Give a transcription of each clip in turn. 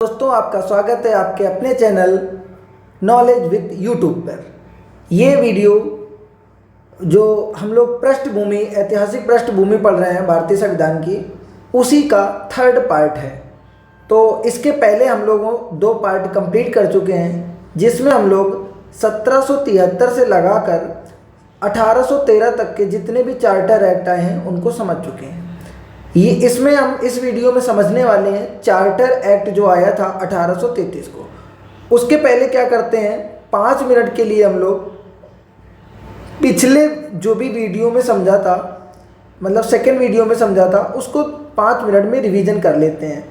दोस्तों, आपका स्वागत है आपके अपने चैनल नॉलेज विद यूट्यूब पर। ये वीडियो जो हम लोग पृष्ठभूमि ऐतिहासिक पृष्ठभूमि पढ़ रहे हैं भारतीय संविधान की, उसी का थर्ड पार्ट है। तो इसके पहले हम लोगों 2 पार्ट कंप्लीट कर चुके हैं, जिसमें हम लोग 1773 से लगाकर 1813 तक के जितने भी चार्टर एक्ट आए हैं उनको समझ चुके हैं। ये इसमें हम इस वीडियो में समझने वाले हैं चार्टर एक्ट जो आया था 1833 को। उसके पहले क्या करते हैं, 5 मिनट के लिए हम लोग पिछले जो भी वीडियो में समझा था, मतलब सेकंड वीडियो में समझा था, उसको 5 मिनट में रिवीजन कर लेते हैं।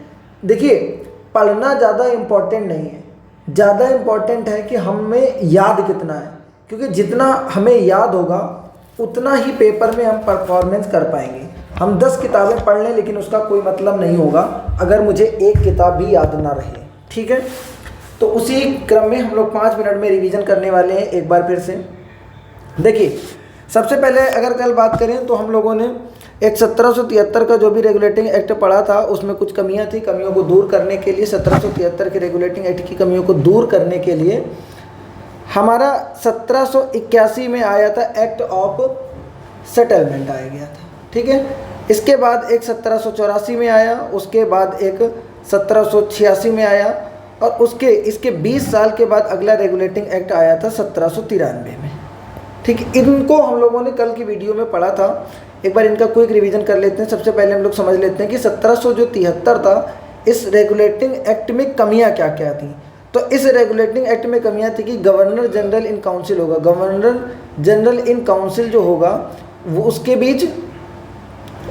देखिए, पढ़ना ज़्यादा इम्पोर्टेंट नहीं है, ज़्यादा इम्पोर्टेंट है कि हमें याद कितना है, क्योंकि जितना हमें याद होगा उतना ही पेपर में हम परफॉर्मेंस कर पाएंगे। हम 10 किताबें पढ़ लें लेकिन उसका कोई मतलब नहीं होगा अगर मुझे एक किताब भी याद ना रहे। ठीक है, तो उसी क्रम में हम लोग 5 मिनट में रिवीजन करने वाले हैं एक बार फिर से। देखिए, सबसे पहले अगर कल बात करें तो हम लोगों ने एक 1773 का जो भी रेगुलेटिंग एक्ट पढ़ा था, उसमें कुछ कमियां थी। कमियों को दूर करने के लिए 1773 के रेगुलेटिंग एक्ट की कमियों को दूर करने के लिए हमारा 1781 में आया था एक्ट ऑफ सेटलमेंट आया गया था। ठीक है, इसके बाद एक 1784 में आया, उसके बाद एक 1786 में आया, और इसके 20 साल के बाद अगला रेगुलेटिंग एक्ट आया था 1793 में। ठीक है, इनको हम लोगों ने कल की वीडियो में पढ़ा था। एक बार इनका क्विक रिवीजन कर लेते हैं। सबसे पहले हम लोग समझ लेते हैं कि 1773 था, इस रेगुलेटिंग एक्ट में कमियां क्या क्या थी। तो इस रेगुलेटिंग एक्ट में कमियां थी कि गवर्नर जनरल इन काउंसिल होगा, गवर्नर जनरल इन काउंसिल जो होगा वो उसके बीच,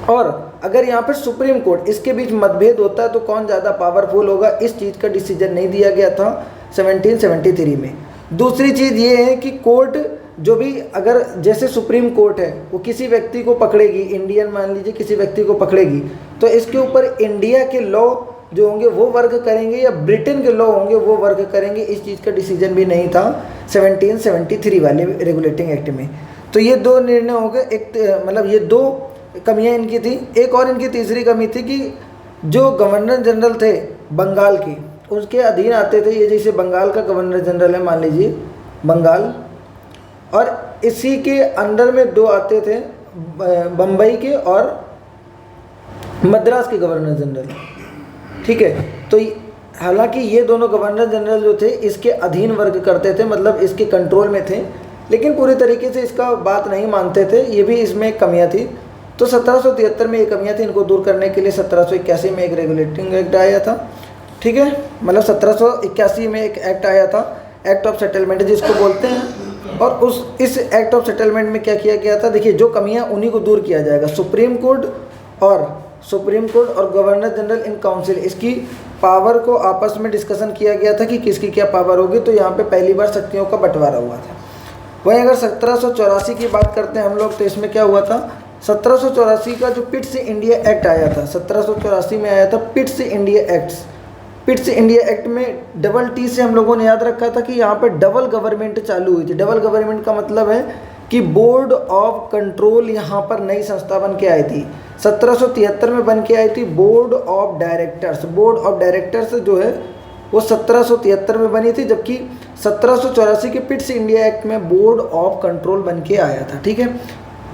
और अगर यहाँ पर सुप्रीम कोर्ट इसके बीच मतभेद होता है तो कौन ज़्यादा पावरफुल होगा, इस चीज़ का डिसीजन नहीं दिया गया था 1773 में। दूसरी चीज़ ये है कि कोर्ट जो भी, अगर जैसे सुप्रीम कोर्ट है वो किसी व्यक्ति को पकड़ेगी, इंडियन मान लीजिए किसी व्यक्ति को पकड़ेगी, तो इसके ऊपर इंडिया के लॉ जो होंगे वो वर्क करेंगे या ब्रिटेन के लॉ होंगे वो वर्क करेंगे, इस चीज़ का डिसीजन भी नहीं था 1773 वाले रेगुलेटिंग एक्ट में। तो ये 2 निर्णय हो गए। एक मतलब ये 2 कमियां इनकी थी। एक और इनकी तीसरी कमी थी कि जो गवर्नर जनरल थे बंगाल के, उसके अधीन आते थे ये, जैसे बंगाल का गवर्नर जनरल है मान लीजिए बंगाल, और इसी के अंडर में 2 आते थे बम्बई के और मद्रास के गवर्नर जनरल। ठीक है, तो हालांकि ये दोनों गवर्नर जनरल जो थे इसके अधीन वर्क करते थे, मतलब इसके कंट्रोल में थे, लेकिन पूरी तरीके से इसका बात नहीं मानते थे। ये भी इसमें कमियां थी। तो 1773 में ये कमियां थी, इनको दूर करने के लिए 1781 में एक रेगुलेटिंग एक्ट आया था। ठीक है, मतलब 1781 में एक एक्ट आया था, एक्ट ऑफ सेटलमेंट जिसको बोलते हैं। और इस एक्ट ऑफ सेटलमेंट में क्या किया गया था, देखिए, जो कमियां उन्हीं को दूर किया जाएगा। सुप्रीम कोर्ट और गवर्नर जनरल इन काउंसिल, इसकी पावर को आपस में डिस्कशन किया गया था कि किसकी क्या पावर होगी। तो यहाँ पे पहली बार शक्तियों का बंटवारा हुआ था। वहीं अगर 1784 की बात करते हैं हम लोग, तो इसमें क्या हुआ था, 1784 का जो पिट्स इंडिया एक्ट आया था, 1784 में आया था Pitt's India act. Pitt's India act में डबल टी से हम लोगों ने याद रखा था कि यहाँ पर डबल गवर्नमेंट चालू हुई थी। डबल गवर्नमेंट का मतलब है कि बोर्ड ऑफ कंट्रोल यहाँ पर नई संस्था बन के आई थी। 1773 में बन के आई थी board of directors. Board of directors जो है वो 1773 में बनी थी, जबकि 1784 के पिट्स इंडिया एक्ट में बोर्ड ऑफ कंट्रोल बन के आया था। ठीक है,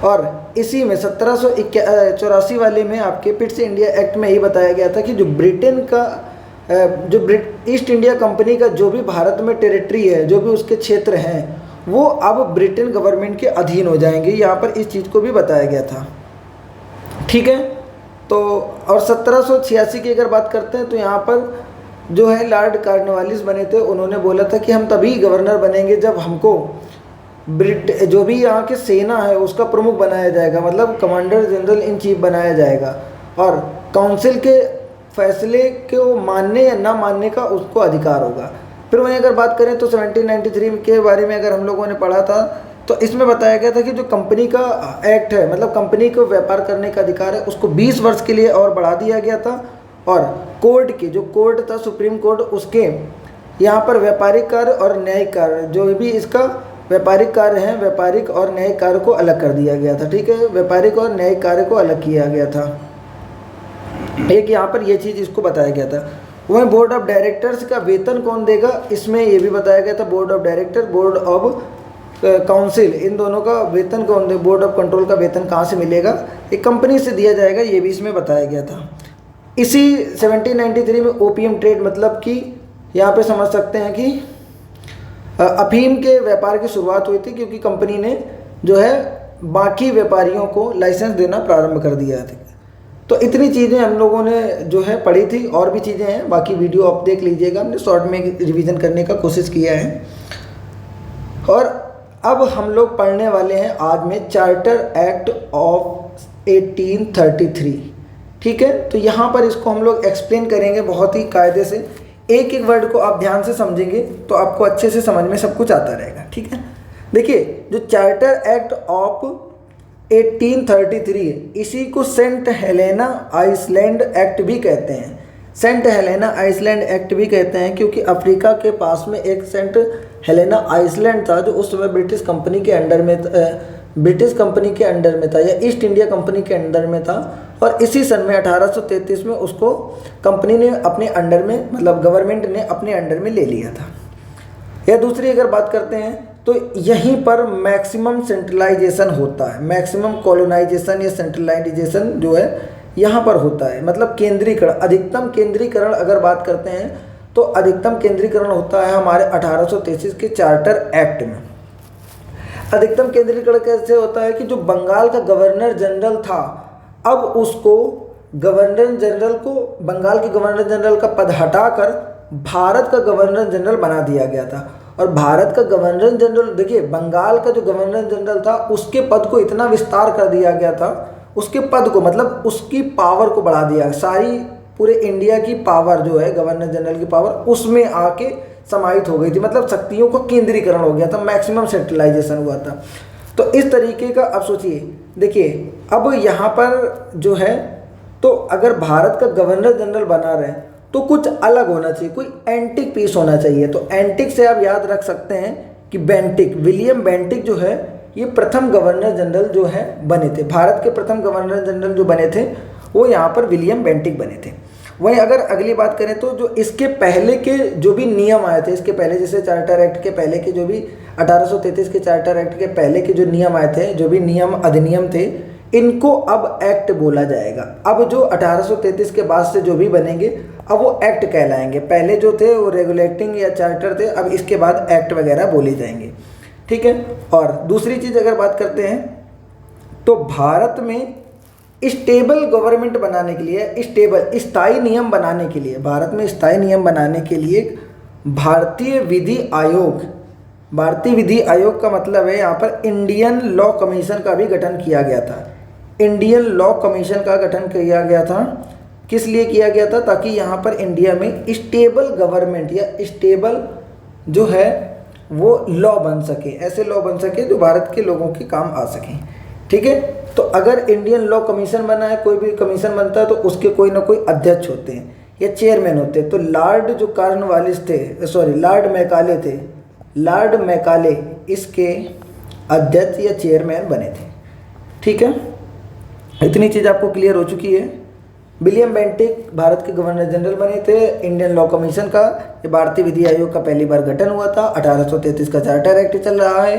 और इसी में 1784 वाले में आपके पिट्स इंडिया एक्ट में ही बताया गया था कि जो ब्रिटेन का ईस्ट इंडिया कंपनी का जो भी भारत में टेरिटरी है, जो भी उसके क्षेत्र हैं, वो अब ब्रिटेन गवर्नमेंट के अधीन हो जाएंगे। यहाँ पर इस चीज़ को भी बताया गया था। ठीक है, तो और 1786 की अगर बात करते हैं तो यहाँ पर जो है लॉर्ड कॉर्नवालिस बने थे। उन्होंने बोला था कि हम तभी गवर्नर बनेंगे जब हमको जो भी यहाँ की सेना है उसका प्रमुख बनाया जाएगा, मतलब कमांडर जनरल इन चीफ बनाया जाएगा, और काउंसिल के फैसले को मानने या ना मानने का उसको अधिकार होगा। फिर वहीं अगर बात करें तो 1793 के बारे में अगर हम लोगों ने पढ़ा था, तो इसमें बताया गया था कि जो कंपनी का एक्ट है, मतलब कंपनी को व्यापार करने का अधिकार है, उसको 20 वर्ष के लिए और बढ़ा दिया गया था। और जो कोर्ट था सुप्रीम कोर्ट, उसके यहाँ पर व्यापारिक कार्य और न्यायिक कार्य, जो भी इसका व्यापारिक कार्य हैं, व्यापारिक और न्यायिक कार्य को अलग कर दिया गया था। ठीक है, व्यापारिक और न्यायिक कार्य को अलग किया गया था। एक यहाँ पर ये चीज़ इसको बताया गया था। वहीं बोर्ड ऑफ डायरेक्टर्स का वेतन कौन देगा, इसमें ये भी बताया गया था। Board of director, board of council, इन दोनों का वेतन कौन दे, बोर्ड ऑफ कंट्रोल का वेतन कहाँ से मिलेगा, एक कंपनी से दिया जाएगा, ये भी इसमें बताया गया था। इसी 1793 में ओपीएम ट्रेड, मतलब कि यहाँ पे समझ सकते हैं कि अफीम के व्यापार की शुरुआत हुई थी, क्योंकि कंपनी ने जो है बाकी व्यापारियों को लाइसेंस देना प्रारंभ कर दिया था। तो इतनी चीज़ें हम लोगों ने जो है पढ़ी थी, और भी चीज़ें हैं, बाकी वीडियो आप देख लीजिएगा, हमने शॉर्ट में रिवीजन करने का कोशिश किया है। और अब हम लोग पढ़ने वाले हैं आज में चार्टर एक्ट ऑफ 1833, ठीक है। तो यहाँ पर इसको हम लोग एक्सप्लेन करेंगे बहुत ही कायदे से, एक एक वर्ड को आप ध्यान से समझेंगे तो आपको अच्छे से समझ में सब कुछ आता रहेगा, ठीक है। देखिए, जो चार्टर एक्ट ऑफ 1833 है, इसी को सेंट हेलेना आइसलैंड एक्ट भी कहते हैं। सेंट हेलेना आइसलैंड एक्ट भी कहते हैं क्योंकि अफ्रीका के पास में एक सेंट हेलेना आइसलैंड था, जो उस समय ब्रिटिश कंपनी के अंडर में था, या ईस्ट इंडिया कंपनी के अंडर में था। और इसी सन में 1833 में उसको कंपनी ने अपने अंडर में, मतलब गवर्नमेंट ने अपने अंडर में ले लिया था। या दूसरी अगर बात करते हैं तो यहीं पर मैक्सिमम सेंट्रलाइजेशन होता है, मैक्सिमम कॉलोनाइजेशन या सेंट्रलाइजेशन जो है यहाँ पर होता है, मतलब केंद्रीकरण, अधिकतम केंद्रीकरण अगर बात करते हैं तो अधिकतम केंद्रीकरण होता है हमारे 1833 के चार्टर एक्ट में। अधिकतम केंद्रीकरण कैसे होता है कि जो बंगाल का गवर्नर जनरल था, अब उसको गवर्नर जनरल को, बंगाल के गवर्नर जनरल का पद हटाकर भारत का गवर्नर जनरल बना दिया गया था। और भारत का गवर्नर जनरल, देखिए बंगाल का जो गवर्नर जनरल था उसके पद को इतना विस्तार कर दिया गया था, उसके पद को मतलब उसकी पावर को बढ़ा दिया, सारी पूरे इंडिया की पावर जो है, गवर्नर जनरल की पावर उसमें आके समाहित हो गई थी, मतलब शक्तियों का केंद्रीकरण हो गया था, मैक्सिमम सेंट्रलाइजेशन हुआ था। तो इस तरीके का अब सोचिए, देखिए अब यहाँ पर जो है, तो अगर भारत का गवर्नर जनरल बना रहे तो कुछ अलग होना चाहिए, कोई एंटिक पीस होना चाहिए। तो एंटिक से आप याद रख सकते हैं कि बेंटिक, विलियम बेंटिक जो है ये प्रथम गवर्नर जनरल जो है बने थे, भारत के प्रथम गवर्नर जनरल जो बने थे वो यहाँ पर विलियम बेंटिक बने थे। वहीं अगर अगली बात करें तो जो इसके पहले के जो भी नियम आए थे, इसके पहले जैसे चार्टर एक्ट के पहले के जो भी 1833 के चार्टर एक्ट के पहले के जो नियम आए थे, जो भी नियम अधिनियम थे, इनको अब एक्ट बोला जाएगा। अब जो 1833 के बाद से जो भी बनेंगे अब वो एक्ट कहलाएंगे, पहले जो थे वो रेगुलेटिंग या चार्टर थे, अब इसके बाद एक्ट वगैरह बोले जाएंगे, ठीक है। और दूसरी चीज़ अगर बात करते हैं तो भारत में स्टेबल गवर्नमेंट बनाने के लिए, स्टेबल स्थायी नियम बनाने के लिए, भारत में स्थायी नियम बनाने के लिए भारतीय विधि आयोग, भारतीय विधि आयोग का मतलब है यहाँ पर इंडियन लॉ कमीशन का भी गठन किया गया था। इंडियन लॉ कमीशन का गठन किया गया था, किस लिए किया गया था, ताकि यहाँ पर इंडिया में स्टेबल गवर्नमेंट या स्टेबल जो है वो लॉ बन सके, ऐसे लॉ बन सके जो भारत के लोगों के काम आ सकें, ठीक है। तो अगर इंडियन लॉ कमीशन बना है, कोई भी कमीशन बनता है तो उसके कोई ना कोई अध्यक्ष होते हैं या चेयरमैन होते हैं। तो लॉर्ड जो कॉर्नवालिस थे, लॉर्ड मैकाले थे, लॉर्ड मैकाले इसके अध्यक्ष या चेयरमैन बने थे, ठीक है। इतनी चीज़ आपको क्लियर हो चुकी है। विलियम बेंटिक भारत के गवर्नर जनरल बने थे। इंडियन लॉ कमीशन का, ये भारतीय विधि आयोग का पहली बार गठन हुआ था। 1833 का चार्टर एक्ट चल रहा है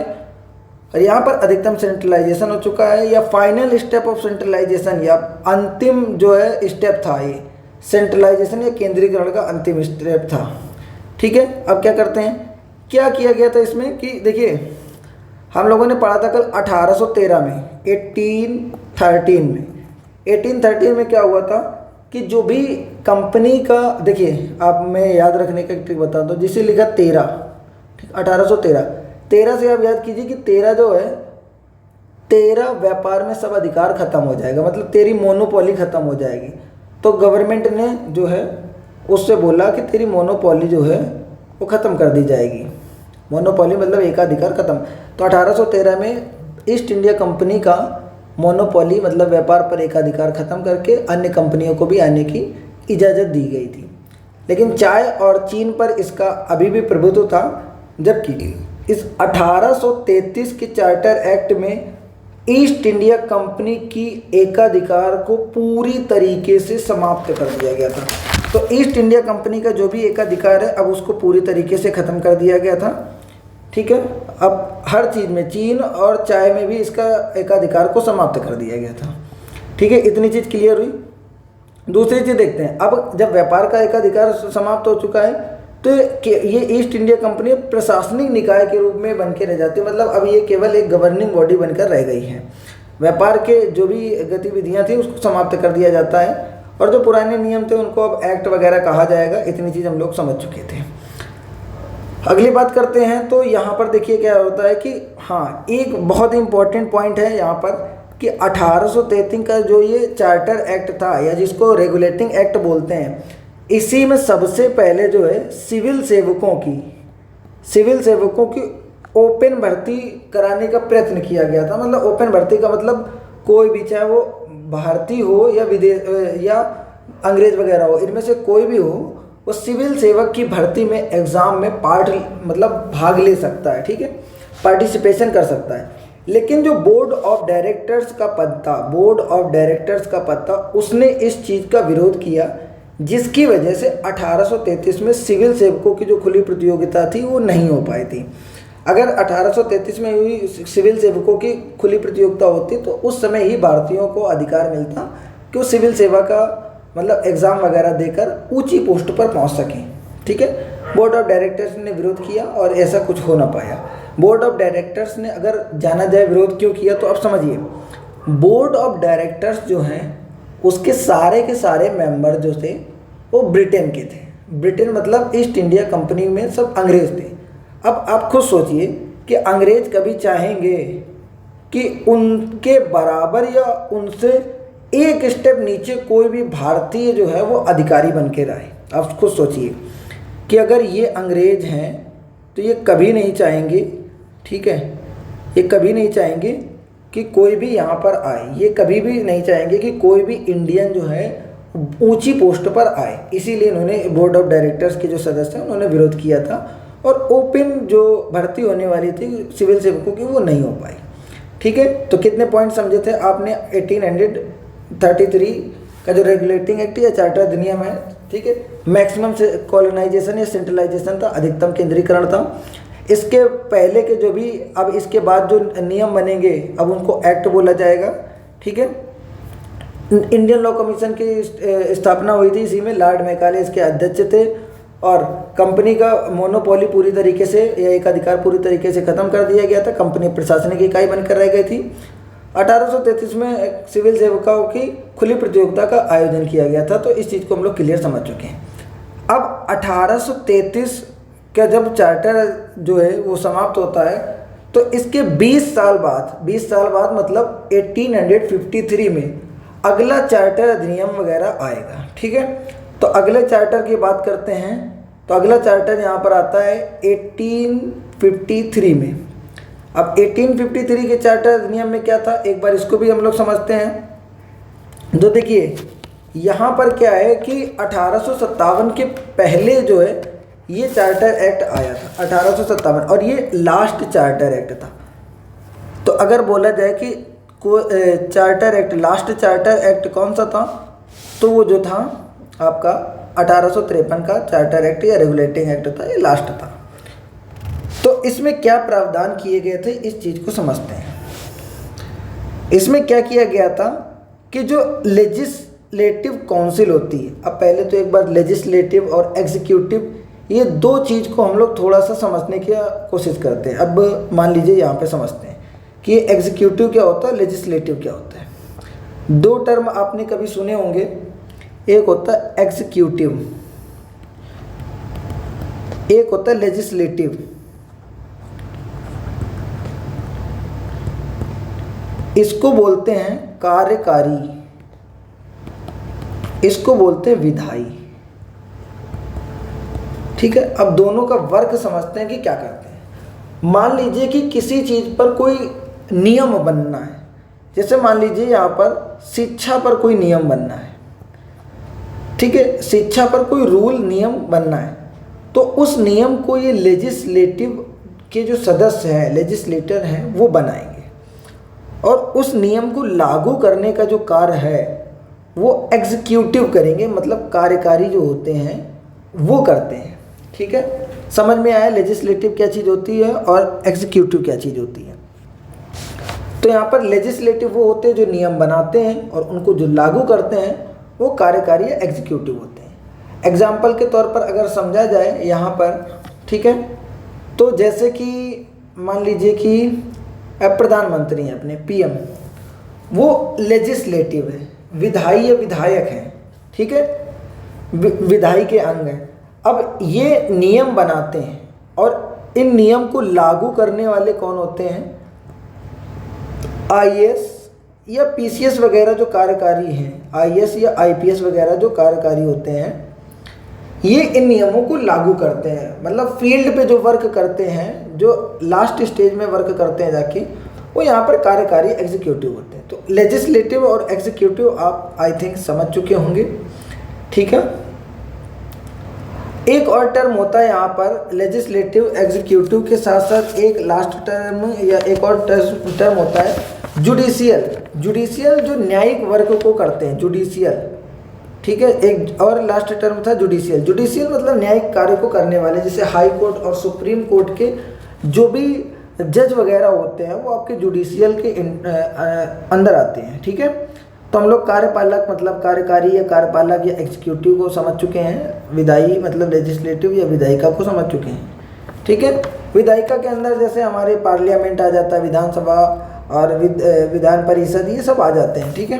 और यहाँ पर अधिकतम सेंट्रलाइजेशन हो चुका है, या फाइनल स्टेप ऑफ सेंट्रलाइजेशन, या अंतिम जो है स्टेप था ये सेंट्रलाइजेशन या केंद्रीकरण का अंतिम स्टेप था, ठीक है। अब क्या करते हैं, क्या किया गया था इसमें कि देखिए हम लोगों ने पढ़ा था कल 1813 में, 1813 में क्या हुआ था कि जो भी कंपनी का, देखिए आप मैं याद रखने का ट्रिक बताता हूँ, जिसे लिखा 13, 1813 से आप याद कीजिए कि 13 जो है, 13 व्यापार में सब अधिकार खत्म हो जाएगा, मतलब तेरी मोनोपोली खत्म हो जाएगी। तो गवर्नमेंट ने जो है उससे बोला कि तेरी मोनोपोली जो है वो ख़त्म कर दी जाएगी। मोनोपोली मतलब एकाधिकार खत्म। तो 1813 में ईस्ट इंडिया कंपनी का मोनोपोली मतलब व्यापार पर एकाधिकार खत्म करके अन्य कंपनियों को भी आने की इजाज़त दी गई थी। लेकिन चाय और चीन पर इसका अभी भी प्रभुत्व था, जबकि इस 1833 के चार्टर एक्ट में ईस्ट इंडिया कंपनी की एकाधिकार को पूरी तरीके से समाप्त कर दिया गया था। तो ईस्ट इंडिया कंपनी का जो भी एकाधिकार है अब उसको पूरी तरीके से ख़त्म कर दिया गया था। ठीक है, अब हर चीज़ में, चीन और चाय में भी इसका एकाधिकार को समाप्त कर दिया गया था। ठीक है, इतनी चीज़ क्लियर हुई। दूसरी चीज़ देखते हैं, अब जब व्यापार का एकाधिकार समाप्त हो चुका है तो ये ईस्ट इंडिया कंपनी प्रशासनिक निकाय के रूप में बन के रह जाती है। मतलब अब ये केवल एक गवर्निंग बॉडी बनकर रह गई है। व्यापार के जो भी गतिविधियां थी उसको समाप्त कर दिया जाता है और जो पुराने नियम थे उनको अब एक्ट वगैरह कहा जाएगा। इतनी चीज़ हम लोग समझ चुके थे। अगली बात करते हैं, तो यहाँ पर देखिए क्या होता है कि हाँ, एक बहुत इंपॉर्टेंट पॉइंट है यहाँ पर कि 1833 का जो ये चार्टर एक्ट था या जिसको रेगुलेटिंग एक्ट बोलते हैं, इसी में सबसे पहले जो है सिविल सेवकों की ओपन भर्ती कराने का प्रयत्न किया गया था। मतलब ओपन भर्ती का मतलब कोई भी, चाहे वो भारतीय हो या विदेश या अंग्रेज वगैरह हो, इनमें से कोई भी हो, वो सिविल सेवक की भर्ती में एग्ज़ाम में भाग ले सकता है। ठीक है, पार्टिसिपेशन कर सकता है। लेकिन जो बोर्ड ऑफ डायरेक्टर्स का पद था उसने इस चीज़ का विरोध किया, जिसकी वजह से 1833 में सिविल सेवकों की जो खुली प्रतियोगिता थी वो नहीं हो पाई थी। अगर 1833 में हुई सिविल सेवकों की खुली प्रतियोगिता होती तो उस समय ही भारतीयों को अधिकार मिलता कि वो सिविल सेवा का मतलब एग्ज़ाम वगैरह देकर ऊंची पोस्ट पर पहुंच सकें। ठीक है, बोर्ड ऑफ डायरेक्टर्स ने विरोध किया और ऐसा कुछ हो ना पाया। बोर्ड ऑफ डायरेक्टर्स ने, अगर जाना जाए विरोध क्यों किया, तो अब समझिए, बोर्ड ऑफ डायरेक्टर्स जो हैं उसके सारे के सारे मेंबर जो थे वो ब्रिटेन के थे। ब्रिटेन मतलब ईस्ट इंडिया कंपनी में सब अंग्रेज़ थे। अब आप खुद सोचिए कि अंग्रेज कभी चाहेंगे कि उनके बराबर या उनसे एक स्टेप नीचे कोई भी भारतीय जो है वो अधिकारी बन के रहे। आप खुद सोचिए कि अगर ये अंग्रेज हैं तो ये कभी नहीं चाहेंगे, ठीक है, ये कभी नहीं चाहेंगे कि कोई भी यहाँ पर आए, ये कभी भी नहीं चाहेंगे कि कोई भी इंडियन जो है ऊंची पोस्ट पर आए। इसीलिए इन्होंने बोर्ड ऑफ डायरेक्टर्स के जो सदस्य हैं उन्होंने विरोध किया था और ओपन जो भर्ती होने वाली थी सिविल सेवकों की वो नहीं हो पाई। ठीक है, तो कितने पॉइंट समझे थे आपने? 1833 का जो रेगुलेटिंग एक्ट या चार्टर अधिनियम है, ठीक है, मैक्सिमम से कॉलोनाइजेशन या सेंट्रलाइजेशन था, अधिकतम केंद्रीकरण था। इसके पहले के जो भी, अब इसके बाद जो नियम बनेंगे अब उनको एक्ट बोला जाएगा। ठीक है, इंडियन लॉ कमीशन की स्थापना हुई थी, इसी में लॉर्ड मैकाले इसके अध्यक्ष थे और कंपनी का मोनोपोली पूरी तरीके से या एकाधिकार पूरी तरीके से ख़त्म कर दिया गया था। कंपनी प्रशासनिक इकाई बनकर रह गई थी। 1833 में सिविल सेवकों की खुली प्रतियोगिता का आयोजन किया गया था। तो इस चीज़ को हम लोग क्लियर समझ चुके हैं। अब 1833 का जब चार्टर जो है वो समाप्त होता है तो इसके 20 साल बाद मतलब 1853 में अगला चार्टर अधिनियम वगैरह आएगा। ठीक है, तो अगले चार्टर की बात करते हैं। तो अगला चार्टर यहाँ पर आता है 1853 में। अब 1853 के चार्टर अधिनियम में क्या था, एक बार इसको भी हम लोग समझते हैं। तो देखिए यहाँ पर क्या है कि 1857 के पहले जो है ये चार्टर एक्ट आया था 1857 और ये लास्ट चार्टर एक्ट था। तो अगर बोला जाए कि charter act, last charter act कौन सा था, तो वो जो था आपका 1853 का चार्टर एक्ट या रेगुलेटिंग एक्ट था, ये लास्ट था। तो इसमें क्या प्रावधान किए गए थे इस चीज़ को समझते हैं। इसमें क्या किया गया था कि जो लेजिस्लेटिव काउंसिल होती है, अब पहले तो एक बार लेजिस्लेटिव और एग्जीक्यूटिव, ये दो चीज़ को हम लोग थोड़ा सा समझने की कोशिश करते हैं। अब मान लीजिए यहाँ पे समझते हैं कि एग्जीक्यूटिव क्या होता है, लेजिस्लेटिव क्या होता है। दो टर्म आपने कभी सुने होंगे, एक होता है एग्जीक्यूटिव, एक होता है लेजिस्लेटिव। इसको बोलते हैं कार्यकारी, इसको बोलते हैं विधायी। ठीक है, अब दोनों का वर्क समझते हैं कि क्या करते हैं। मान लीजिए कि किसी चीज़ पर कोई नियम बनना है, जैसे मान लीजिए यहाँ पर शिक्षा पर कोई नियम बनना है। ठीक है, शिक्षा पर कोई रूल नियम बनना है, तो उस नियम को ये लेजिस्लेटिव के जो सदस्य हैं, लेजिस्लेटर हैं, वो बनाएंगे और उस नियम को लागू करने का जो कार्य है वो एग्जीक्यूटिव करेंगे, मतलब कार्यकारी जो होते हैं वो करते हैं। ठीक है, समझ में आया लेजिस्लेटिव क्या चीज़ होती है और एग्जीक्यूटिव क्या चीज़ होती है। तो यहाँ पर लेजिस्लेटिव वो होते हैं जो नियम बनाते हैं और उनको जो लागू करते हैं वो कार्यकारी या एग्जीक्यूटिव होते हैं। एग्जाम्पल के तौर पर अगर समझा जाए यहाँ पर, ठीक है, तो जैसे कि मान लीजिए कि प्रधानमंत्री हैं अपने पीएम, वो लेजिस्लेटिव है, विधायी या विधायक हैं, ठीक है, विधायी के अंग हैं। अब ये नियम बनाते हैं और इन नियम को लागू करने वाले कौन होते हैं? आईएएस या पीसीएस वगैरह जो कार्यकारी हैं, आईएएस या आईपीएस वगैरह जो कार्यकारी होते हैं, ये इन नियमों को लागू करते हैं। मतलब फील्ड पे जो वर्क करते हैं, जो लास्ट स्टेज में वर्क करते हैं जाके, वो यहाँ पर कार्यकारी एग्जीक्यूटिव होते हैं। तो लेजिस्लेटिव और एग्जीक्यूटिव आप आई थिंक समझ चुके होंगे। ठीक है, एक और टर्म होता है यहाँ पर लेजिस्लेटिव एग्जीक्यूटिव के साथ साथ एक लास्ट टर्म या एक और टर्म होता है जुडिशियल। जुडिशियल जो न्यायिक वर्ग को करते हैं, जुडिशियल। ठीक है, एक और लास्ट टर्म था जुडिशियल। जुडिशियल मतलब न्यायिक कार्य को करने वाले, जैसे हाई कोर्ट और सुप्रीम कोर्ट के जो भी जज वगैरह होते हैं वो आपके जुडिशियल के अंदर आते हैं। ठीक है, तो हम लोग कार्यपालक मतलब कार्यकारी या कार्यपालक या एग्जीक्यूटिव को समझ चुके हैं, विधायी मतलब लेजिस्लेटिव या विधायिका को समझ चुके हैं। ठीक है, विधायिका के अंदर जैसे हमारे पार्लियामेंट आ जाता है, विधानसभा और विधान परिषद, ये सब आ जाते हैं। ठीक है,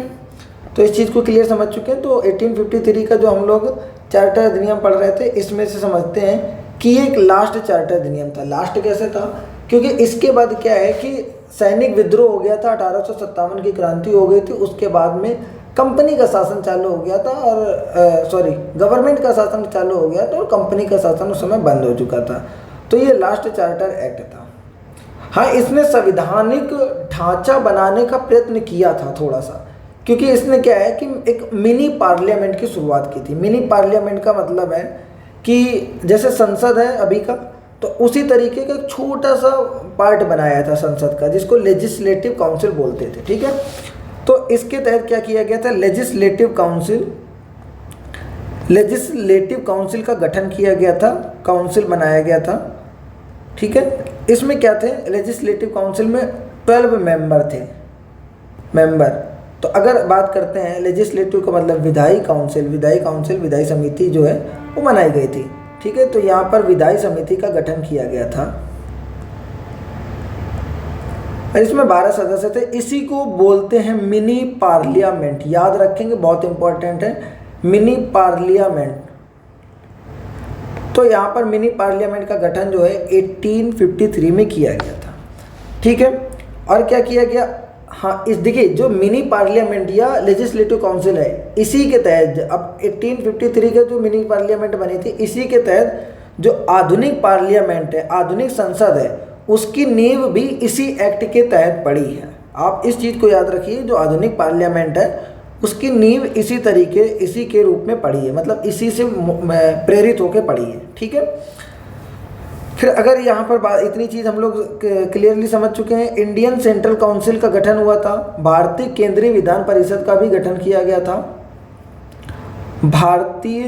तो इस चीज़ को क्लियर समझ चुके हैं। तो 1853 का जो हम लोग चार्टर अधिनियम पढ़ रहे थे, इसमें से समझते हैं कि ये एक लास्ट चार्टर अधिनियम था। लास्ट कैसे था? क्योंकि इसके बाद क्या है कि सैनिक विद्रोह हो गया था, 1857 की क्रांति हो गई थी, उसके बाद में कंपनी का शासन चालू हो गया था और गवर्नमेंट का शासन चालू हो गया था और कंपनी का शासन उस समय बंद हो चुका था। तो ये लास्ट चार्टर एक्ट था। हाँ, इसने संवैधानिक ढांचा बनाने का प्रयत्न किया था थोड़ा सा, क्योंकि इसने क्या है कि एक मिनी पार्लियामेंट की शुरुआत की थी। मिनी पार्लियामेंट का मतलब है कि जैसे संसद है अभी का, तो उसी तरीके का एक छोटा सा पार्ट बनाया था संसद का, जिसको लेजिस्लेटिव काउंसिल बोलते थे। ठीक है, तो इसके तहत क्या किया गया था? लेजिस्लेटिव काउंसिल का गठन किया गया था, काउंसिल बनाया गया था। ठीक है, इसमें क्या थे? लेजिस्लेटिव काउंसिल में 12 मेंबर थे। तो अगर बात करते हैं लेजिस्लेटिव का मतलब विधायी काउंसिल, विधायी समिति जो है वो बनाई गई थी। ठीक है, तो यहाँ पर विधायी समिति का गठन किया गया था और इसमें 12 सदस्य थे। इसी को बोलते हैं मिनी पार्लियामेंट। याद रखेंगे, बहुत इंपॉर्टेंट है, मिनी पार्लियामेंट। तो यहाँ पर मिनी पार्लियामेंट का गठन जो है 1853 में किया गया था। ठीक है, और क्या किया गया? हाँ, इस देखिए जो मिनी पार्लियामेंट या लेजिस्लेटिव काउंसिल है, इसी के तहत अब 1853 के जो मिनी पार्लियामेंट बनी थी, इसी के तहत जो आधुनिक पार्लियामेंट है, आधुनिक संसद है, उसकी नींव भी इसी एक्ट के तहत पड़ी है। आप इस चीज़ को याद रखिए, जो आधुनिक पार्लियामेंट है उसकी नींव इसी के रूप में पड़ी है, मतलब इसी से प्रेरित होकर पड़ी है। ठीक है, फिर अगर यहाँ पर इतनी चीज़ हम लोग क्लियरली समझ चुके हैं। इंडियन सेंट्रल काउंसिल का गठन हुआ था, भारतीय केंद्रीय विधान परिषद का भी गठन किया गया था। भारतीय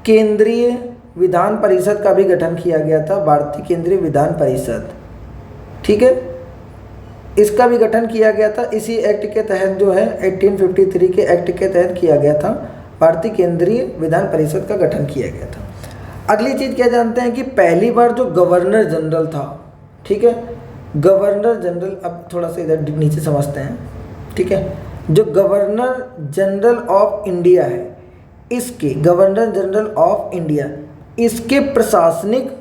केंद्रीय विधान परिषद का भी गठन किया गया था, भारतीय केंद्रीय विधान परिषद। ठीक है, इसका भी गठन किया गया था इसी एक्ट के तहत, जो है 1853 के एक्ट के तहत किया गया था। भारतीय केंद्रीय विधान परिषद का गठन किया गया था। अगली चीज़ क्या जानते हैं कि पहली बार जो गवर्नर जनरल था, ठीक है, गवर्नर जनरल, अब थोड़ा सा इधर नीचे समझते हैं। ठीक है, जो गवर्नर जनरल ऑफ इंडिया है, इसके गवर्नर जनरल ऑफ इंडिया, इसके प्रशासनिक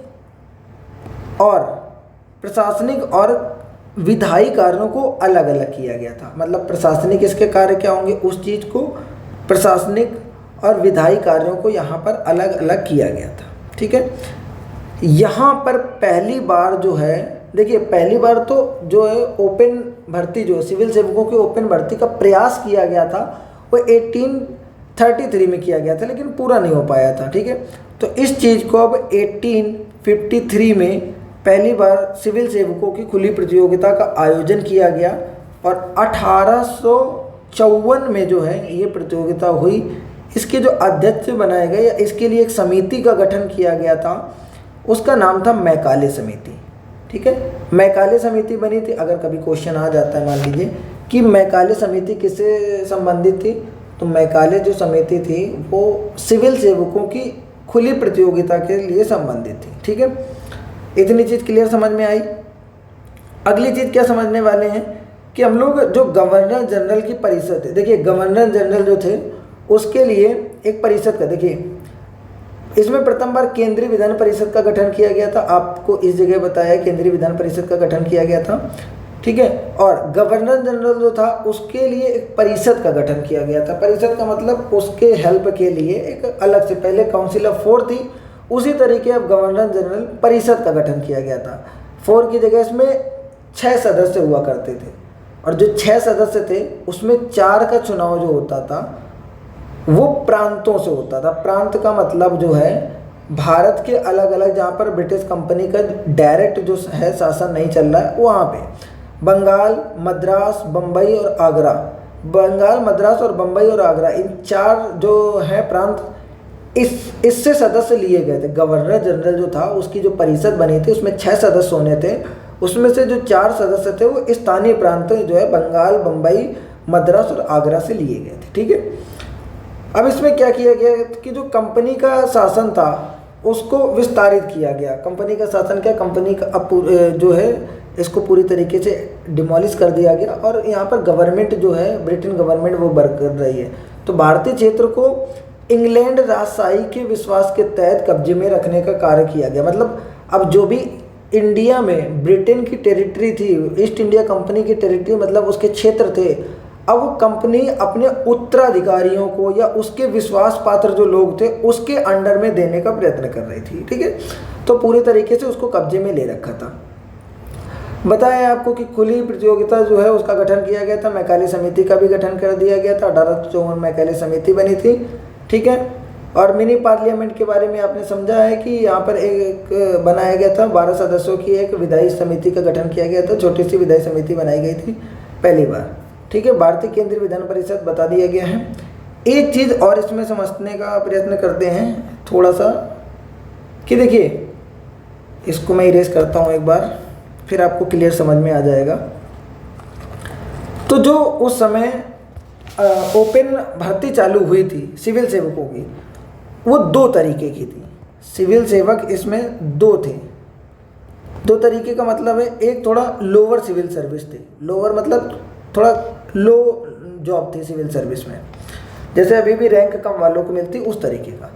और विधायी कार्यों को अलग अलग किया गया था। मतलब प्रशासनिक इसके कार्य क्या होंगे, उस चीज़ को प्रशासनिक और विधायी कार्यों को यहाँ पर अलग अलग किया गया था। ठीक है, यहाँ पर पहली बार जो है, देखिए पहली बार तो जो है ओपन भर्ती, जो सिविल सेवकों की ओपन भर्ती का प्रयास किया गया था, वो 1833 में किया गया था, लेकिन पूरा नहीं हो पाया था। ठीक है, तो इस चीज़ को अब 1853 में पहली बार सिविल सेवकों की खुली प्रतियोगिता का आयोजन किया गया और 1954 में जो है ये प्रतियोगिता हुई। इसके जो अध्यक्ष बनाए गए या इसके लिए एक समिति का गठन किया गया था, उसका नाम था मैकाले समिति। ठीक है, मैकाले समिति बनी थी। अगर कभी क्वेश्चन आ जाता है मान लीजिए कि मैकाले समिति किससे संबंधित थी, तो मैकाले जो समिति थी वो सिविल सेवकों की खुली प्रतियोगिता के लिए संबंधित थी। ठीक है, इतनी चीज़ क्लियर समझ में आई। अगली चीज़ क्या समझने वाले हैं कि हम लोग जो गवर्नर जनरल की परिषद है, देखिए गवर्नर जनरल जो थे उसके लिए एक परिषद का, देखिए इसमें प्रथम बार केंद्रीय विधान परिषद का गठन किया गया था। आपको इस जगह बताया केंद्रीय विधान परिषद का गठन किया गया था। ठीक है, और गवर्नर जनरल जो था उसके लिए एक परिषद का गठन किया गया था। परिषद का मतलब उसके हेल्प के लिए एक अलग से, पहले काउंसिल ऑफ 4 थी, उसी तरीके अब गवर्नर जनरल परिषद का गठन किया गया था। 4 की जगह इसमें 6 सदस्य हुआ करते थे, और जो 6 सदस्य थे उसमें 4 का चुनाव जो होता था वो प्रांतों से होता था। प्रांत का मतलब जो है भारत के अलग अलग, जहाँ पर ब्रिटिश कंपनी का डायरेक्ट जो है शासन नहीं चल रहा है, वहाँ पे बंगाल, मद्रास, बम्बई और आगरा, बंगाल, मद्रास और बम्बई और आगरा, इन 4 जो है प्रांत, इससे सदस्य लिए गए थे। गवर्नर जनरल जो था उसकी जो परिषद बनी थी उसमें 6 सदस्य होने थे, उसमें से जो 4 सदस्य थे वो स्थानीय प्रांत जो है बंगाल, बम्बई, मद्रास और आगरा से लिए गए थे। ठीक है, अब इसमें क्या किया गया कि जो कंपनी का शासन था उसको विस्तारित किया गया। कंपनी का शासन क्या, कंपनी का जो है इसको पूरी तरीके से डिमोलिश कर दिया गया, और यहाँ पर गवर्नमेंट जो है ब्रिटेन गवर्नमेंट वो वर्क कर रही है। तो भारतीय क्षेत्र को इंग्लैंड राजशाही के विश्वास के तहत कब्जे में रखने का कार्य किया गया। मतलब अब जो भी इंडिया में ब्रिटेन की टेरिटरी थी, ईस्ट इंडिया कंपनी की टेरिटरी मतलब उसके क्षेत्र थे, अब वो कंपनी अपने उत्तराधिकारियों को या उसके विश्वास पात्र जो लोग थे उसके अंडर में देने का प्रयत्न कर रही थी। ठीक है, तो पूरी तरीके से उसको कब्जे में ले रखा था। बताया आपको कि खुली प्रतियोगिता जो है उसका गठन किया गया था। मैकाले समिति का भी गठन कर दिया गया था। 1854 मैकाले समिति बनी थी। ठीक है, और मिनी पार्लियामेंट के बारे में आपने समझा है कि यहाँ पर एक बनाया गया था, 12 सदस्यों की एक विधायी समिति का गठन किया गया था। छोटी सी विधायी समिति बनाई गई थी पहली बार। ठीक है, भारतीय केंद्रीय विधान परिषद बता दिया गया है। एक चीज़ और इसमें समझने का प्रयत्न करते हैं थोड़ा सा, कि देखिए इसको मैं इरेज करता हूँ एक बार, फिर आपको क्लियर समझ में आ जाएगा। तो जो उस समय ओपन भर्ती चालू हुई थी सिविल सेवकों की, वो 2 तरीके की थी। सिविल सेवक इसमें 2 थे। 2 तरीके का मतलब है, एक थोड़ा लोअर सिविल सर्विस थी। लोअर मतलब थोड़ा लो जॉब थी सिविल सर्विस में, जैसे अभी भी रैंक कम वालों को मिलती, उस तरीके का।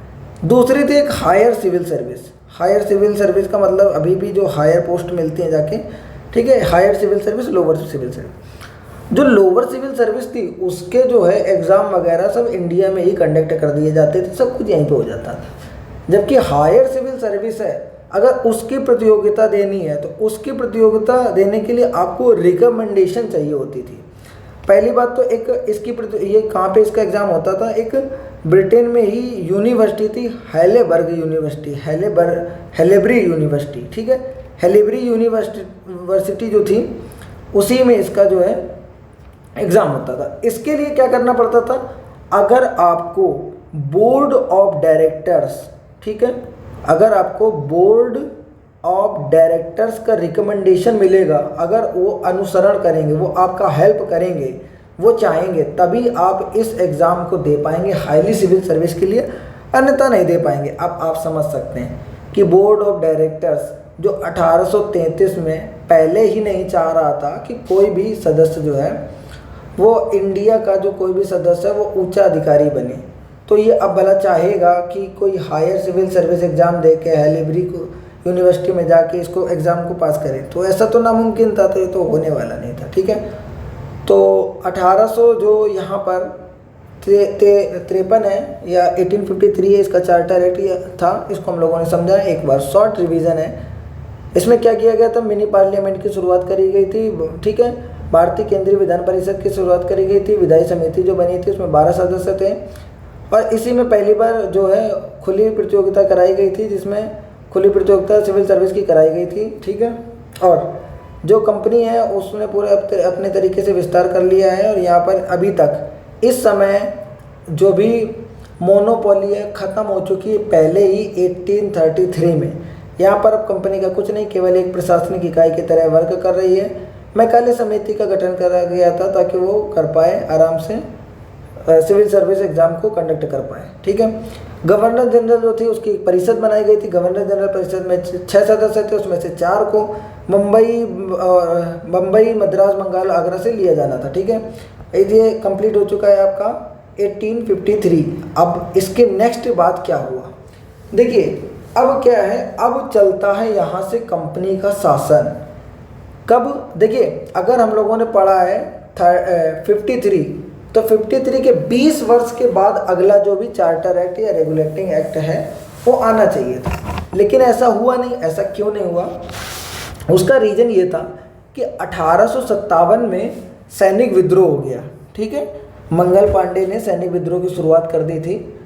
दूसरी थी एक higher civil service. Higher civil service का मतलब अभी भी जो हायर पोस्ट मिलती हैं जाके, ठीक है, higher civil service, lower civil service. जो लोअर सिविल सर्विस थी उसके जो है एग्ज़ाम वगैरह सब इंडिया में ही कंडक्ट कर दिए जाते थे, सब कुछ यहीं पे हो जाता था। जबकि हायर सिविल सर्विस है, अगर उसकी प्रतियोगिता देनी है तो उसकी प्रतियोगिता देने के लिए आपको रिकमेंडेशन चाहिए होती थी। पहली बात तो एक इसकी ये कहाँ पे इसका एग्ज़ाम होता था, एक ब्रिटेन में ही यूनिवर्सिटी थी, हैलेबर्ग यूनिवर्सिटी, हैलेब्री यूनिवर्सिटी। ठीक है, हैलेब्री यूनिवर्सिटी जो थी उसी में इसका जो है एग्ज़ाम होता था। इसके लिए क्या करना पड़ता था, अगर आपको बोर्ड ऑफ डायरेक्टर्स, ठीक है, अगर आपको बोर्ड ऑफ डायरेक्टर्स का रिकमेंडेशन मिलेगा, अगर वो अनुसरण करेंगे, वो आपका हेल्प करेंगे, वो चाहेंगे, तभी आप इस एग्ज़ाम को दे पाएंगे हाईली सिविल सर्विस के लिए, अन्यथा नहीं दे पाएंगे। अब आप समझ सकते हैं कि बोर्ड ऑफ डायरेक्टर्स जो 1833 में पहले ही नहीं चाह रहा था कि कोई भी सदस्य जो है वो इंडिया का जो कोई भी सदस्य है वो ऊंचा अधिकारी बने, तो ये अब भला चाहेगा कि कोई हायर सिविल सर्विस एग्ज़ाम दे के हैलेब्री को यूनिवर्सिटी में जाके इसको एग्ज़ाम को पास करे, तो ऐसा तो नामुमकिन था, तो ये तो होने वाला नहीं था। ठीक है, तो 1800 जो यहाँ पर 53 है या 1853 है, इसका चार्टर एक्ट था, इसको हम लोगों ने समझा है। एक बार शॉर्ट रिवीजन है। इसमें क्या किया गया था, मिनी पार्लियामेंट की शुरुआत करी गई थी। ठीक है, भारतीय केंद्रीय विधान परिषद की शुरुआत करी गई थी। विधायी समिति जो बनी थी उसमें 12 सदस्य थे, और इसी में पहली बार जो है खुली प्रतियोगिता कराई गई थी, जिसमें खुली प्रतियोगिता सिविल सर्विस की कराई गई थी। ठीक है, और जो कंपनी है उसने पूरे अपने तरीके से विस्तार कर लिया है, और यहाँ पर अभी तक इस समय जो भी मोनोपोली है ख़त्म हो चुकी है पहले ही 1833 में। यहाँ पर अब कंपनी का कुछ नहीं, केवल एक प्रशासनिक इकाई की तरह वर्क कर रही है। मैकाले समिति का गठन करा गया था ताकि वो कर पाए आराम से सिविल सर्विस एग्ज़ाम को कंडक्ट कर पाए। ठीक है, गवर्नर जनरल जो थी उसकी एक परिषद बनाई गई थी। गवर्नर जनरल परिषद में 6 सदस्य थे, उसमें से 4 को मुंबई, मद्रास, बंगाल, आगरा से लिया जाना था। ठीक है, ये कंप्लीट हो चुका है आपका 1853। अब इसके नेक्स्ट बात क्या हुआ, देखिए अब क्या है, अब चलता है यहाँ से कंपनी का शासन। कब, देखिए अगर हम लोगों ने पढ़ा है 53, तो 53 के 20 वर्ष के बाद अगला जो भी चार्टर एक्ट या रेगुलेटिंग एक्ट है वो आना चाहिए था, लेकिन ऐसा हुआ नहीं। ऐसा क्यों नहीं हुआ, उसका रीज़न ये था कि 1857 में सैनिक विद्रोह हो गया। ठीक है, मंगल पांडे ने सैनिक विद्रोह की शुरुआत कर दी थी।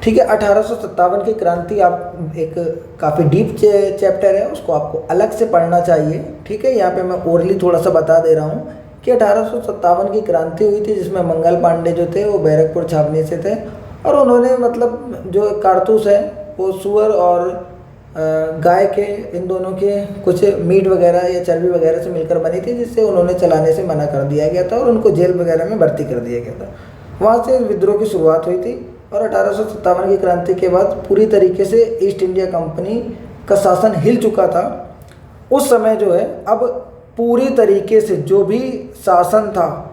ठीक है, 1857 की क्रांति आप एक काफ़ी डीप चैप्टर है, उसको आपको अलग से पढ़ना चाहिए। ठीक है, यहाँ पे मैं ओरली थोड़ा सा बता दे रहा हूँ कि 1857 की क्रांति हुई थी, जिसमें मंगल पांडे जो थे वो बैरकपुर छावनी से थे, और उन्होंने मतलब जो कारतूस है वो सुअर और गाय के, इन दोनों के कुछ मीट वगैरह या चर्बी वगैरह से मिलकर बनी थी, जिससे उन्होंने चलाने से मना कर दिया गया था और उनको जेल वगैरह में भर्ती कर दिया गया था। वहाँ से विद्रोह की शुरुआत हुई थी, और 1857 की क्रांति के बाद पूरी तरीके से ईस्ट इंडिया कंपनी का शासन हिल चुका था। उस समय जो है अब पूरी तरीके से जो भी शासन था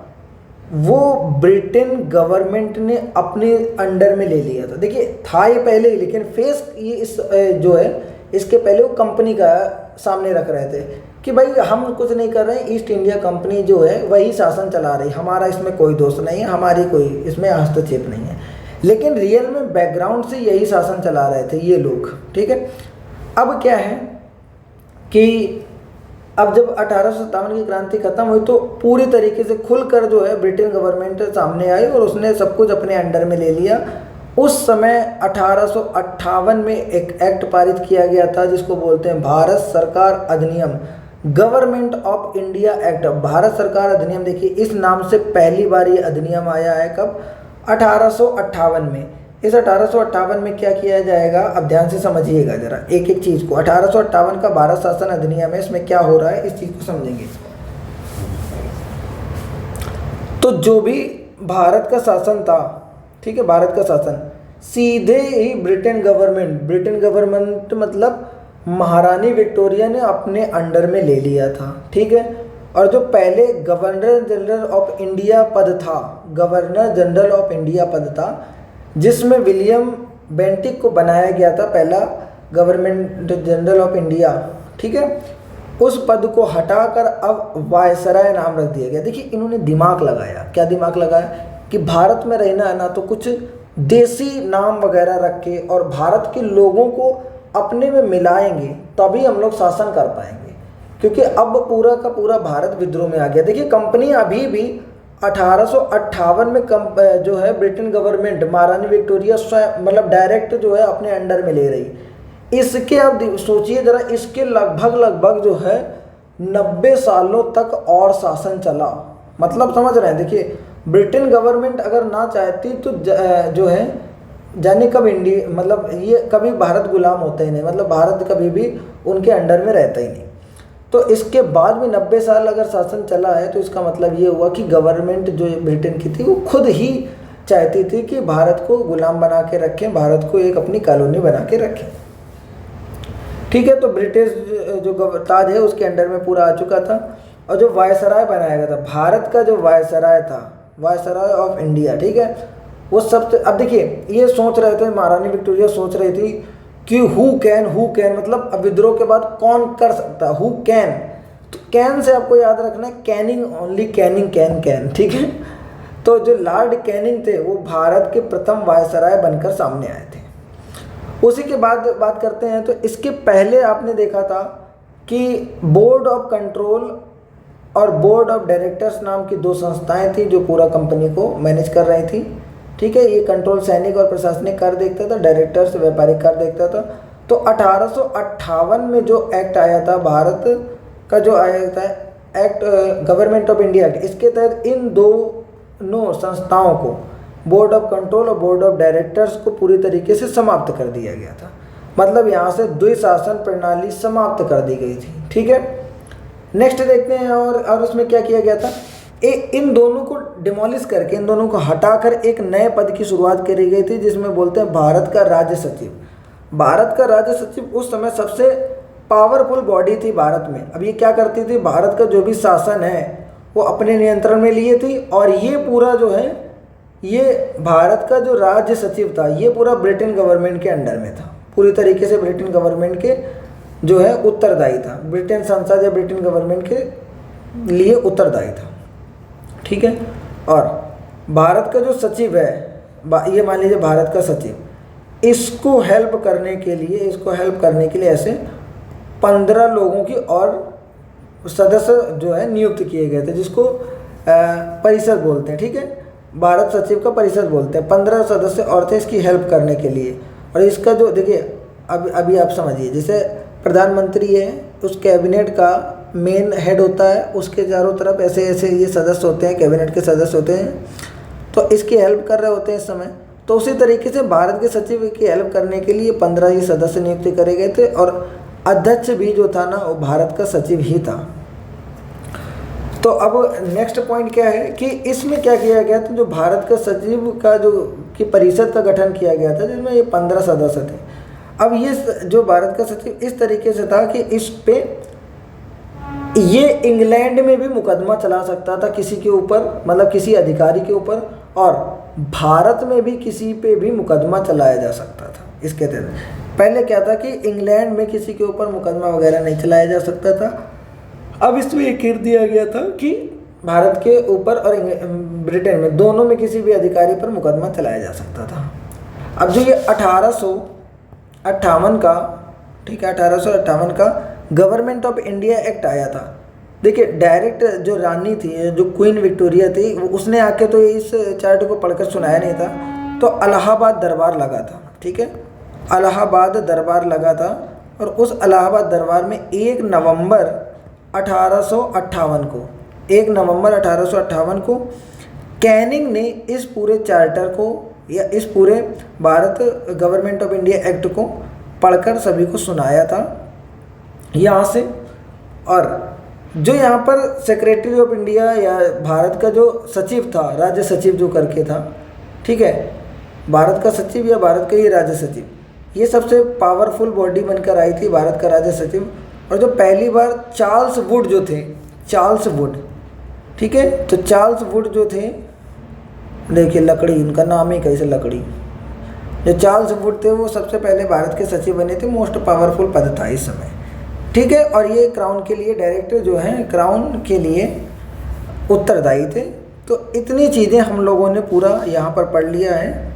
वो ब्रिटेन गवर्नमेंट ने अपने अंडर में ले लिया था। देखिए था ये पहले ही, लेकिन फेस ये इस जो है इसके पहले वो कंपनी का सामने रख रहे थे कि भाई हम कुछ नहीं कर रहे हैं, ईस्ट इंडिया कंपनी जो है वही शासन चला रही, हमारा इसमें कोई दोष नहीं है, हमारी कोई इसमें हस्तक्षेप नहीं है। लेकिन रियल में बैकग्राउंड से यही शासन चला रहे थे ये लोग। ठीक है, अब क्या है कि अब जब 1857 की क्रांति खत्म हुई तो पूरी तरीके से खुलकर जो है ब्रिटेन गवर्नमेंट सामने आई और उसने सब कुछ अपने अंडर में ले लिया। उस समय 1858 में एक एक्ट पारित किया गया था जिसको बोलते हैं भारत सरकार अधिनियम, government of India act. Bharat सरकार अधिनियम, देखिए इस नाम से पहली बार ये अधिनियम आया है कब, 1858 में। इस 1858 में क्या किया जाएगा, अब ध्यान से समझिएगा जरा एक एक चीज़ को। 1858 का भारत शासन अधिनियम है, इसमें क्या हो रहा है इस चीज़ को समझेंगे। तो जो भी भारत का शासन था, ठीक है, भारत का शासन सीधे ही ब्रिटेन गवर्नमेंट मतलब महारानी विक्टोरिया ने अपने अंडर में ले लिया था। ठीक है, और जो पहले गवर्नर जनरल ऑफ इंडिया पद था, गवर्नर जनरल ऑफ इंडिया पद था, जिसमें विलियम बेंटिक को बनाया गया था पहला गवर्नमेंट जनरल ऑफ इंडिया। ठीक है, उस पद को हटाकर अब वायसराय नाम रख दिया गया। देखिए इन्होंने दिमाग लगाया, क्या दिमाग लगाया कि भारत में रहना है ना, तो कुछ देसी नाम वगैरह रख के और भारत के लोगों को अपने में मिलाएंगे तभी हम लोग शासन कर पाएंगे, क्योंकि अब पूरा का पूरा भारत विद्रोह में आ गया। देखिए कंपनी अभी भी 1858 में जो है ब्रिटेन गवर्नमेंट महारानी विक्टोरिया स्वयं मतलब डायरेक्ट जो है अपने अंडर में ले रही। इसके अब सोचिए जरा, इसके लगभग जो है 90 सालों तक और शासन चला। मतलब समझ रहे हैं, देखिए ब्रिटेन गवर्नमेंट अगर ना चाहती तो जो है जाने कब इंडिया मतलब ये कभी भारत गुलाम होता ही नहीं, मतलब भारत कभी भी उनके अंडर में रहता ही नहीं। तो इसके बाद भी 90 साल अगर शासन चला है तो इसका मतलब ये हुआ कि गवर्नमेंट जो ब्रिटेन की थी वो खुद ही चाहती थी कि भारत को गुलाम बना के रखें, भारत को एक अपनी कॉलोनी बना के रखें। ठीक है, तो ब्रिटिश जो ताज है उसके अंडर में पूरा आ चुका था। और जो वायसराय बनाया गया था, भारत का जो वायसराय था, वायसराय ऑफ इंडिया, ठीक है, वो सबसे, अब देखिए ये सोच रहे थे, महारानी विक्टोरिया सोच रही थी कि हु कैन मतलब अब विद्रोह के बाद कौन कर सकता, हु कैन, तो कैन से आपको याद रखना है कैनिंग ओनली, कैनिंग कैन, ठीक है। तो जो लॉर्ड कैनिंग थे वो भारत के प्रथम वायसराय बनकर सामने आए थे। उसी के बाद बात करते हैं, तो इसके पहले आपने देखा था कि बोर्ड ऑफ कंट्रोल और बोर्ड ऑफ डायरेक्टर्स नाम की दो संस्थाएं थी जो पूरा कंपनी को मैनेज कर रही थी। ठीक है, ये कंट्रोल सैनिक और प्रशासनिक कार्य देखता था, डायरेक्टर्स व्यापारिक कार्य देखता था। तो 1858 में जो एक्ट आया था भारत का जो आया था act, government of India act, इसके तहत इन दोनों संस्थाओं को, बोर्ड ऑफ कंट्रोल और बोर्ड ऑफ डायरेक्टर्स को पूरी तरीके से समाप्त कर दिया गया था। मतलब यहाँ से द्विशासन प्रणाली समाप्त कर दी गई थी। ठीक है, नेक्स्ट देखते हैं और उसमें क्या किया गया था। इन दोनों को डिमोलिश करके, इन दोनों को हटाकर एक नए पद की शुरुआत करी गई थी जिसमें बोलते हैं भारत का राज्य सचिव। भारत का राज्य सचिव उस समय सबसे पावरफुल बॉडी थी भारत में। अब ये क्या करती थी, भारत का जो भी शासन है वो अपने नियंत्रण में लिए थी, और ये पूरा जो है, ये भारत का जो राज्य सचिव था ये पूरा ब्रिटेन गवर्नमेंट के अंडर में था, पूरी तरीके से ब्रिटेन गवर्नमेंट के जो है उत्तरदायी था, ब्रिटेन संसद या ब्रिटेन गवर्नमेंट के लिए उत्तरदायी था। ठीक है, और भारत का जो सचिव है, ये मान लीजिए भारत का सचिव, इसको हेल्प करने के लिए ऐसे 15 लोगों की और सदस्य जो है नियुक्त किए गए थे, जिसको परिषद बोलते हैं। ठीक है, भारत सचिव का परिषद बोलते हैं। 15 सदस्य और थे इसकी हेल्प करने के लिए। और इसका जो देखिए, अभी आप समझिए, जैसे प्रधानमंत्री है, उस कैबिनेट का मेन हेड होता है, उसके चारों तरफ ऐसे ऐसे ये सदस्य होते हैं, कैबिनेट के सदस्य होते हैं, तो इसकी हेल्प कर रहे होते हैं इस समय। तो उसी तरीके से भारत के सचिव की हेल्प करने के लिए 15 ही सदस्य नियुक्त करे गए थे, और अध्यक्ष भी जो था ना वो भारत का सचिव ही था। तो अब नेक्स्ट पॉइंट क्या है कि इसमें क्या किया गया था, जो भारत का सचिव का जो कि परिषद का गठन किया गया था जिसमें ये 15 सदस्य थे। अब ये जो भारत का सचिव इस तरीके से था कि इस पे ये इंग्लैंड में भी मुकदमा चला सकता था किसी के ऊपर, मतलब किसी अधिकारी के ऊपर, और भारत में भी किसी पे भी मुकदमा चलाया जा सकता था इसके तहत। पहले क्या था कि इंग्लैंड में किसी के ऊपर मुकदमा वगैरह नहीं चलाया जा सकता था। अब इसमें ये कर दिया गया था कि भारत के ऊपर और ब्रिटेन में, दोनों में किसी भी अधिकारी पर मुकदमा चलाया जा सकता था। अब जो ये 1858 का, ठीक है, 1858 का गवर्नमेंट ऑफ इंडिया एक्ट आया था। देखिए, डायरेक्ट जो रानी थी, जो क्वीन विक्टोरिया थी, उसने आके तो इस चार्ट को पढ़कर सुनाया नहीं था, तो इलाहाबाद दरबार लगा था। ठीक है, इलाहाबाद दरबार लगा था, और उस इलाहाबाद दरबार में 1 नवंबर 1858 को कैनिंग ने इस पूरे चार्टर को या इस पूरे Bharat government of India act को पढ़कर सभी को सुनाया था यहाँ से। और जो यहाँ पर सेक्रेटरी ऑफ इंडिया या भारत का जो सचिव था, राज्य सचिव जो करके था, ठीक है, भारत का सचिव या भारत का ये राज्य सचिव, ये सबसे पावरफुल बॉडी बनकर आई थी, भारत का राज्य सचिव। और जो पहली बार चार्ल्स वुड जो थे, चार्ल्स वुड, ठीक है, तो चार्ल्स वुड जो थे, देखिए लकड़ी, उनका नाम ही कैसे लकड़ी, जो चार्ल्स वुड थे वो सबसे पहले भारत के सचिव बने थे। मोस्ट पावरफुल पद था इस समय। ठीक है, और ये क्राउन के लिए डायरेक्टर जो हैं, क्राउन के लिए उत्तरदायी थे। तो इतनी चीज़ें हम लोगों ने पूरा यहाँ पर पढ़ लिया है।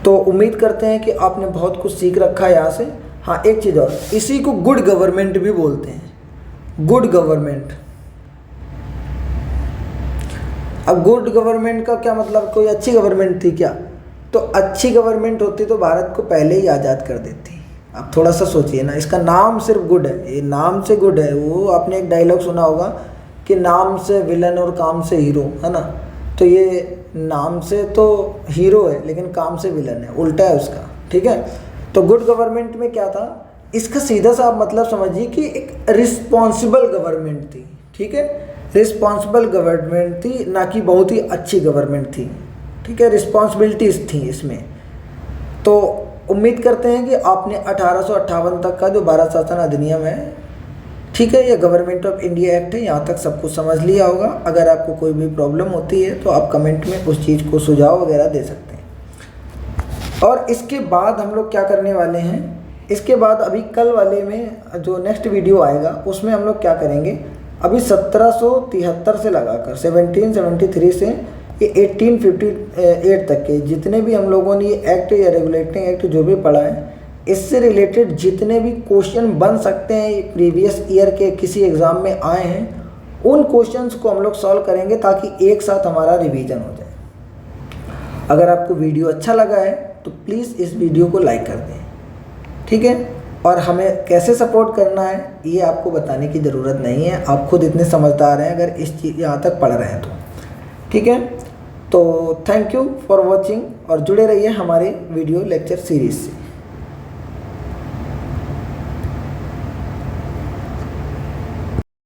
तो उम्मीद करते हैं कि आपने बहुत कुछ सीख रखा है यहाँ से। हाँ, एक चीज़ और, इसी को गुड गवर्नमेंट भी बोलते हैं, गुड गवर्नमेंट। अब गुड गवर्नमेंट का क्या मतलब, कोई अच्छी गवर्नमेंट थी क्या? तो अच्छी गवर्नमेंट होती तो भारत को पहले ही आज़ाद कर देती। आप थोड़ा सा सोचिए ना, इसका नाम सिर्फ गुड है, ये नाम से गुड है। वो आपने एक डायलॉग सुना होगा कि नाम से विलन और काम से हीरो, है ना। तो ये नाम से तो हीरो है लेकिन काम से विलन है, उल्टा है उसका। ठीक है, तो गुड गवर्नमेंट में क्या था, इसका सीधा सा आप मतलब समझिए कि एक रिस्पॉन्सिबल गवर्नमेंट थी। ठीक है, रिस्पॉन्सिबल गवर्नमेंट थी, ना कि बहुत ही अच्छी गवर्नमेंट थी। ठीक है, रिस्पॉन्सिबिलिटीज़ थी इसमें। तो उम्मीद करते हैं कि आपने 1858 तक का जो भारत शासन अधिनियम है, ठीक है, ये गवर्नमेंट ऑफ इंडिया एक्ट है, यहाँ तक सब कुछ समझ लिया होगा। अगर आपको कोई भी प्रॉब्लम होती है तो आप कमेंट में उस चीज़ को सुझाव वगैरह दे सकते हैं। और इसके बाद हम लोग क्या करने वाले हैं, इसके बाद अभी कल वाले में जो नेक्स्ट वीडियो आएगा उसमें हम लोग क्या करेंगे, अभी 1773 से लगाकर 1773 से ये 1858 तक के जितने भी हम लोगों ने ये एक्ट या रेगुलेटिंग एक्ट जो भी पढ़ा है, इससे रिलेटेड जितने भी क्वेश्चन बन सकते हैं प्रीवियस ईयर के किसी एग्ज़ाम में आए हैं, उन क्वेश्चंस को हम लोग सॉल्व करेंगे ताकि एक साथ हमारा रिवीजन हो जाए। अगर आपको वीडियो अच्छा लगा है तो प्लीज़ इस वीडियो को लाइक कर दें। ठीक है, और हमें कैसे सपोर्ट करना है ये आपको बताने की ज़रूरत नहीं है, आप खुद इतने समझदार हैं अगर इस चीज़ यहाँ तक पढ़ रहे हैं तो। ठीक है, तो थैंक यू फॉर वॉचिंग और जुड़े रहिए हमारे वीडियो लेक्चर सीरीज़ से।